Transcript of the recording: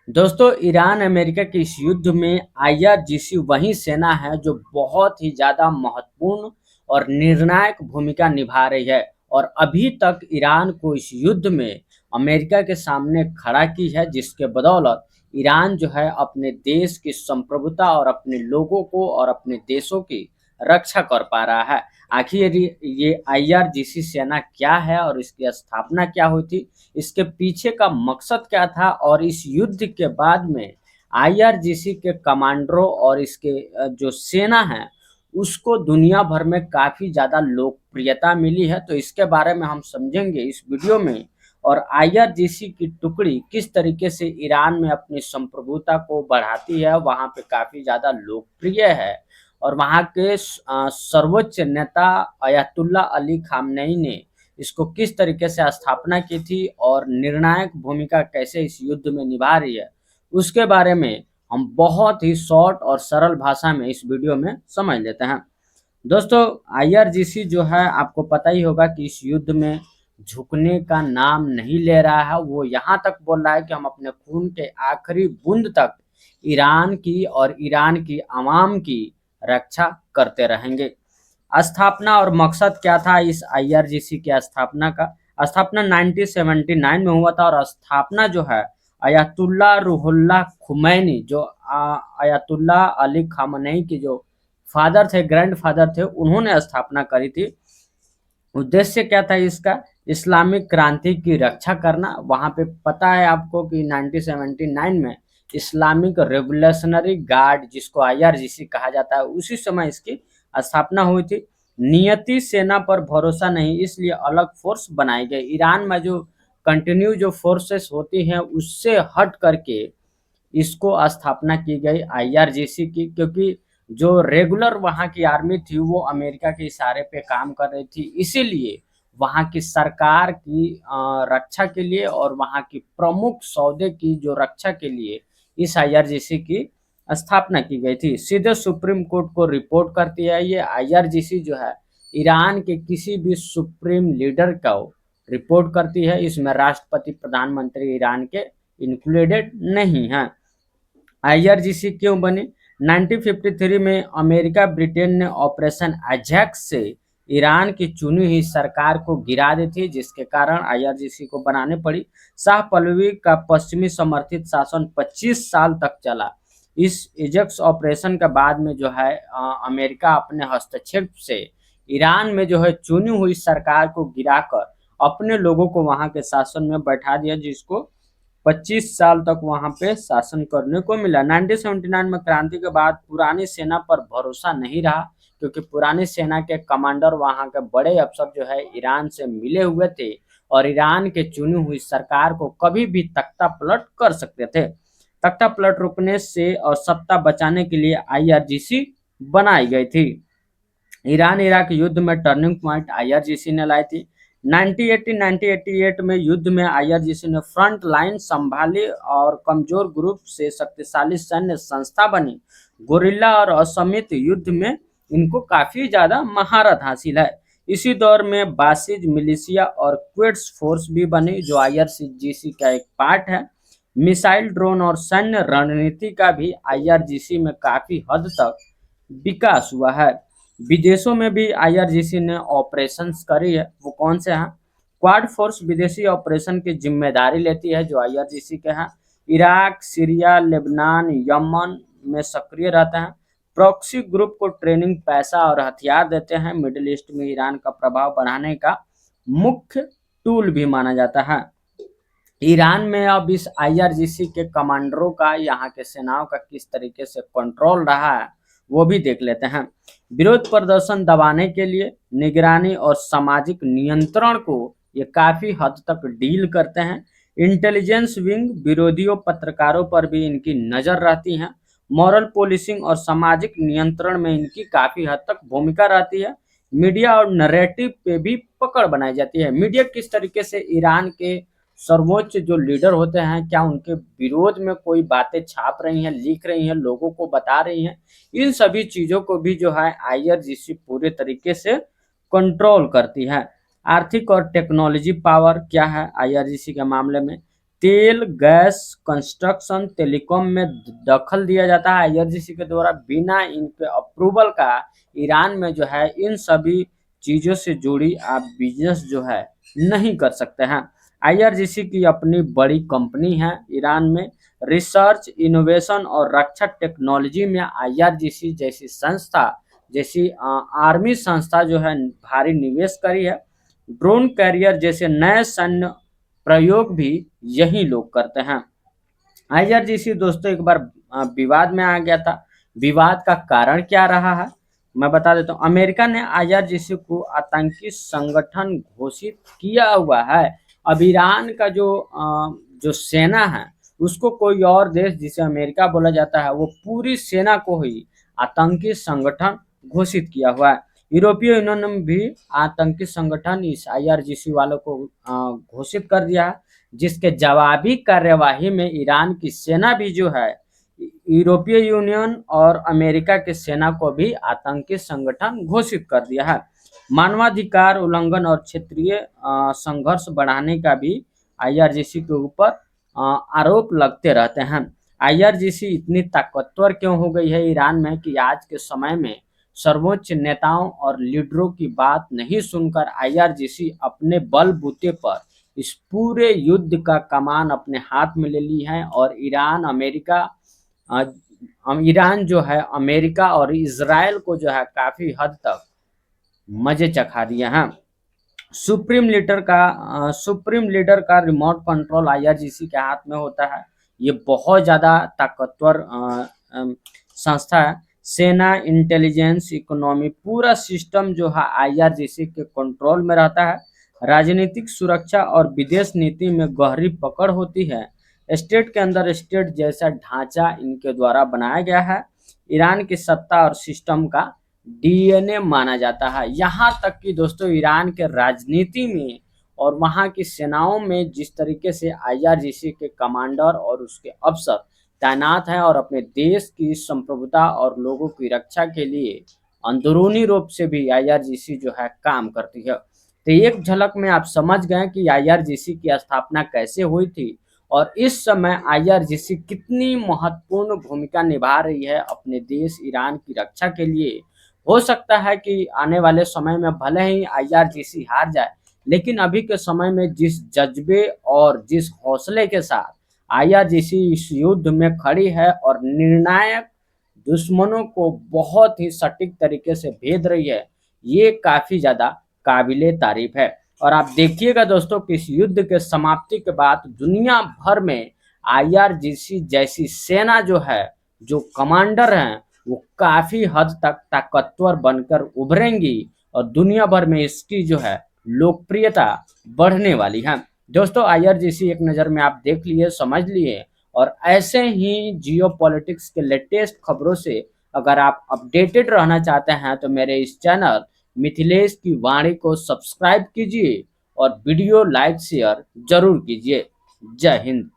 दोस्तों, Iran America के इस युद्ध में आईआरजीसी वही सेना है जो बहुत ही ज़्यादा महत्वपूर्ण और निर्णायक भूमिका निभा रही है और अभी तक ईरान को इस युद्ध में अमेरिका के सामने खड़ा की है, जिसके बदौलत ईरान जो है अपने देश की संप्रभुता और अपने लोगों को और अपने देशों की रक्षा कर पा रहा है। आखिर ये आईआरजीसी सेना क्या है और इसकी स्थापना क्या हुई थी, इसके पीछे का मकसद क्या था और इस युद्ध के बाद में आईआरजीसी के कमांडरों और इसके जो सेना है उसको दुनिया भर में काफ़ी ज़्यादा लोकप्रियता मिली है। तो इसके बारे में हम समझेंगे इस वीडियो में। और आईआरजीसी की टुकड़ी किस तरीके से ईरान में अपनी संप्रभुता को बढ़ाती है, वहाँ पे काफ़ी ज़्यादा लोकप्रिय है और वहाँ के सर्वोच्च नेता अयातुल्ला अली खामनेई ने इसको किस तरीके से स्थापना की थी और निर्णायक भूमिका कैसे इस युद्ध में निभा रही है, उसके बारे में हम बहुत ही शॉर्ट और सरल भाषा में इस वीडियो में समझ लेते हैं। दोस्तों, आईआरजीसी जो है आपको पता ही होगा कि इस युद्ध में झुकने का नाम नहीं ले रहा है। वो यहाँ तक बोल रहा है कि हम अपने खून के आखिरी बूंद तक ईरान की और ईरान की आवाम की रक्षा करते रहेंगे। स्थापना और मकसद क्या था इस आईआरजीसी की स्थापना का? स्थापना 1979 में हुआ था और स्थापना जो है अयातुल्ला रूहुल्लाह खुमैनी जो अयातुल्ला अली खामनेई के जो फादर थे, ग्रैंड फादर थे, उन्होंने स्थापना करी थी। उद्देश्य क्या था इसका? इस्लामिक क्रांति की रक्षा करना। वहाँ पे पता है आपको कि 1979 में इस्लामिक रेवोल्यूशनरी गार्ड, जिसको आईआरजीसी कहा जाता है, उसी समय इसकी स्थापना हुई थी। नियति सेना पर भरोसा नहीं, इसलिए अलग फोर्स बनाई गई। ईरान में जो कंटिन्यू जो फोर्सेस होती हैं उससे हट करके इसको स्थापना की गई आईआरजीसी की, क्योंकि जो रेगुलर वहाँ की आर्मी थी वो अमेरिका के इशारे पे काम कर रही थी। इसीलिए वहाँ की सरकार की रक्षा के लिए और वहाँ की प्रमुख सौदे की जो रक्षा के लिए इस आईआरजीसी की स्थापना की गई थी। सीधे सुप्रीम कोर्ट को रिपोर्ट करती है ये आईआरजीसी जो है, ईरान के किसी भी सुप्रीम लीडर को रिपोर्ट करती है। इसमें राष्ट्रपति, प्रधानमंत्री ईरान के इंक्लूडेड नहीं हैं। आईआरजीसी क्यों बनी? 1953 में अमेरिका ब्रिटेन ने ऑपरेशन अजैक्स से ईरान की चुनी हुई सरकार को गिरा दी थी, जिसके कारण आईआरजीसी को बनाने पड़ी। शाह पल्लवी का पश्चिमी समर्थित शासन 25 साल तक चला। इस एजैक्स ऑपरेशन के बाद में जो है अमेरिका अपने हस्तक्षेप से ईरान में जो है चुनी हुई सरकार को गिराकर अपने लोगों को वहां के शासन में बैठा दिया, जिसको 25 साल तक वहां पे शासन करने को मिला। 1979 में क्रांति के बाद पुरानी सेना पर भरोसा नहीं रहा, क्योंकि पुरानी सेना के कमांडर वहां के बड़े अफसर जो है ईरान से मिले हुए थे और ईरान के चुनी हुई सरकार को कभी भी तख्ता पलट कर सकते थे। तख्ता पलट रुकने से और सत्ता बचाने के लिए आईआरजीसी बनाई गई थी। ईरान इराक युद्ध में टर्निंग पॉइंट आईआरजीसी ने लाई थी। 1988 में युद्ध में आईआरजीसी ने फ्रंट लाइन संभाली और कमजोर ग्रुप से शक्तिशाली सैन्य संस्था बनी। गोरिल्ला और असमित युद्ध में इनको काफी ज्यादा महारत हासिल है। इसी दौर में बासिज मिलिशिया और क्विड्स फोर्स भी बनी, जो आईआरजीसी का एक पार्ट है। मिसाइल, ड्रोन और सैन्य रणनीति का भी आईआरजीसी में काफी हद तक विकास हुआ है। विदेशों में भी आईआरजीसी ने ऑपरेशंस करी है। वो कौन से हैं? क्वाड फोर्स विदेशी ऑपरेशन की जिम्मेदारी लेती है, जो आईआरजीसी के हैं। इराक, सीरिया, लेबनान, यमन में सक्रिय रहते हैं। प्रॉक्सी ग्रुप को ट्रेनिंग, पैसा और हथियार देते हैं। मिडिल ईस्ट में ईरान का प्रभाव बढ़ाने का मुख्य टूल भी माना जाता है। ईरान में अब इस आईआरजीसी के कमांडरों का, यहाँ के सेनाओं का किस तरीके से कंट्रोल रहा है वो भी देख लेते हैं। विरोध प्रदर्शन दबाने के लिए निगरानी और सामाजिक नियंत्रण को ये काफी हद तक डील करते हैं। इंटेलिजेंस विंग, विरोधियों, पत्रकारों पर भी इनकी नजर रहती है। मॉरल पोलिसिंग और सामाजिक नियंत्रण में इनकी काफी हद तक भूमिका रहती है। मीडिया और नैरेटिव पे भी पकड़ बनाई जाती है। मीडिया किस तरीके से ईरान के सर्वोच्च जो लीडर होते हैं, क्या उनके विरोध में कोई बातें छाप रही हैं, लिख रही हैं, लोगों को बता रही हैं, इन सभी चीज़ों को भी जो है आईआरजीसी पूरे तरीके से कंट्रोल करती है। आर्थिक और टेक्नोलॉजी पावर क्या है आईआरजीसी के मामले में? तेल, गैस, कंस्ट्रक्शन, टेलीकॉम में दखल दिया जाता है आईआरजीसी के द्वारा। बिना इनके अप्रूवल का ईरान में जो है इन सभी चीज़ों से जुड़ी आप बिजनेस जो है नहीं कर सकते हैं। आईआरजीसी की अपनी बड़ी कंपनी है ईरान में। रिसर्च, इनोवेशन और रक्षा टेक्नोलॉजी में आईआरजीसी जैसी संस्था, जैसी आर्मी संस्था जो है भारी निवेश करी है। ड्रोन कैरियर जैसे नए सैन्य प्रयोग भी यही लोग करते हैं। आईआरजीसी दोस्तों एक बार विवाद में आ गया था। विवाद का कारण क्या रहा है, मैं बता देता हूँ। अमेरिका ने आईआरजीसी को आतंकी संगठन घोषित किया हुआ है। अब ईरान का जो सेना है, उसको कोई और देश जिसे अमेरिका बोला जाता है, वो पूरी सेना को ही आतंकी संगठन घोषित किया हुआ है। यूरोपीय यूनियन ने भी आतंकी संगठन इस आईआरजीसी वालों को घोषित कर दिया है, जिसके जवाबी कार्यवाही में ईरान की सेना भी जो है यूरोपीय यूनियन और अमेरिका की सेना को भी आतंकी संगठन घोषित कर दिया है। मानवाधिकार उल्लंघन और क्षेत्रीय संघर्ष बढ़ाने का भी आईआरजीसी के ऊपर आरोप लगते रहते हैं। आईआरजीसी इतनी ताकतवर क्यों हो गई है ईरान में कि आज के समय में सर्वोच्च नेताओं और लीडरों की बात नहीं सुनकर आईआरजीसी अपने बलबूते पर इस पूरे युद्ध का कमान अपने हाथ में ले ली है। और अ, ईरान जो है अमेरिका और इजराइल को जो है काफ़ी हद तक मज़े चखा दिए हैं। सुप्रीम लीडर का रिमोट कंट्रोल आईआरजीसी के हाथ में होता है। ये बहुत ज़्यादा ताकतवर संस्था है। सेना, इंटेलिजेंस, इकोनॉमी, पूरा सिस्टम जो है आईआरजीसी के कंट्रोल में रहता है। राजनीतिक सुरक्षा और विदेश नीति में गहरी पकड़ होती है। स्टेट के अंदर स्टेट जैसा ढांचा इनके द्वारा बनाया गया है। ईरान की सत्ता और सिस्टम का डीएनए माना जाता है। यहाँ तक कि दोस्तों ईरान के राजनीति में और वहाँ की सेनाओं में जिस तरीके से आईआरजीसी के कमांडर और उसके अफसर तैनात हैं और अपने देश की संप्रभुता और लोगों की रक्षा के लिए अंदरूनी रूप से भी आईआरजीसी जो है काम करती है। तो एक झलक में आप समझ गए कि आईआरजीसी की स्थापना कैसे हुई थी और इस समय आईआरजीसी कितनी महत्वपूर्ण भूमिका निभा रही है अपने देश ईरान की रक्षा के लिए। हो सकता है कि आने वाले समय में भले ही आईआरजीसी हार जाए, लेकिन अभी के समय में जिस जज्बे और जिस हौसले के साथ आईआरजीसी इस युद्ध में खड़ी है और निर्णायक दुश्मनों को बहुत ही सटीक तरीके से भेद रही है, ये काफ़ी ज़्यादा काबिले तारीफ है। और आप देखिएगा दोस्तों कि इस युद्ध के समाप्ति के बाद दुनिया भर में आईआरजीसी जैसी सेना जो है, जो कमांडर हैं, वो काफ़ी हद तक ताकतवर बनकर उभरेंगी और दुनिया भर में इसकी जो है लोकप्रियता बढ़ने वाली है। दोस्तों आईआरजीसी एक नज़र में आप देख लिए, समझ लिए। और ऐसे ही जियोपॉलिटिक्स के लेटेस्ट खबरों से अगर आप अपडेटेड रहना चाहते हैं तो मेरे इस चैनल मिथिलेश की वाणी को सब्सक्राइब कीजिए और वीडियो लाइक शेयर जरूर कीजिए। जय हिंद।